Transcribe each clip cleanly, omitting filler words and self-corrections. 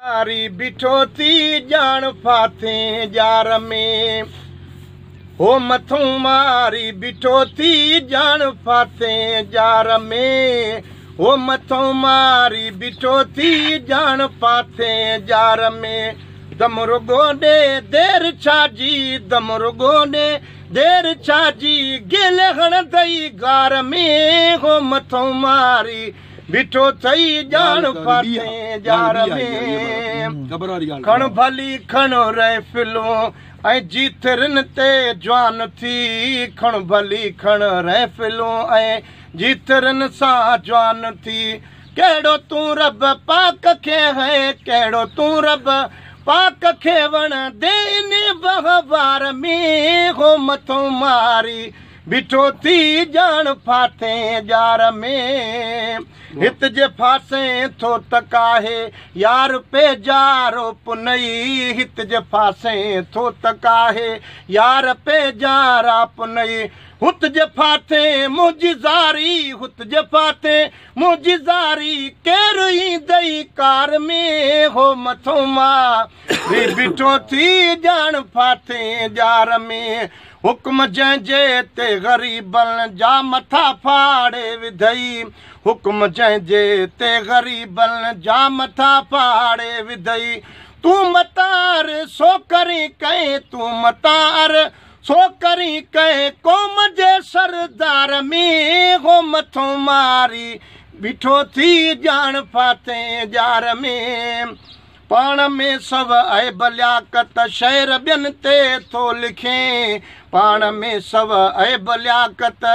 मारी बिठो थी जान फाथे जार में, हो मथों मारी बिठो थी जान फाथे जार में, हो मथों मारी बिठो थी जान फाथे जार में। दमरो गोडे देर छाजी, दमरो गोडे देर छाजी, गेले हण दई गार में, हो मथों मारी बिठो थई जान फाथे जार में। खण भली खण रहफिलो ऐं जीथरन ते जवान थी, खण भली खण रहफिलो ऐं जीथरन सां जवान थी। कहिड़ो तूं रब पाक खे है, कहिड़ो तूं रब पाक खे वण दे इन बहवार में, हो मथों मारी बिठो थी जान फाथे जार में। हित जे फासे थो तकाहे यार पे जारो पुनई, हित जे फासे थो तकाहे यार पे जारा पुनई। हुत जे फाथे मुंहिंजी ज़ारी, हुत जे फाथे मुंहिंजी ज़ारी, केरु ईंदई कार में, हो मथों मारी बिठो थी जान फाथे जार में। हुक्म जंहिंजे ते ग़रीबनि जा मथा फाड़े विधई, हुक्म जंहिंजे ते ग़रीबनि जा मथा फाड़े विधई। तूं मतार सो करी कहीं, तूं मतार सो करी कहीं क़ौम जे सरदार में, हो मथों मारी बिठो थी जान फाथे जार में। पाण में सव ऐब लियाकत शहर ॿियनि ते थो लिखे, पाण में सव ऐब लियाकत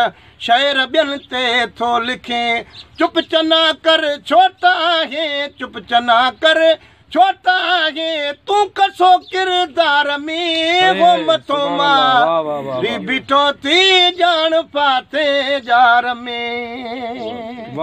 शहर ॿियनि ते थो लिखे। चुप चना कर छोटा आहे, चुप चना कर छोटा आहे, तूं कसो किरदार में, हो मथों मारी बिठो थी जान फाथे जार में।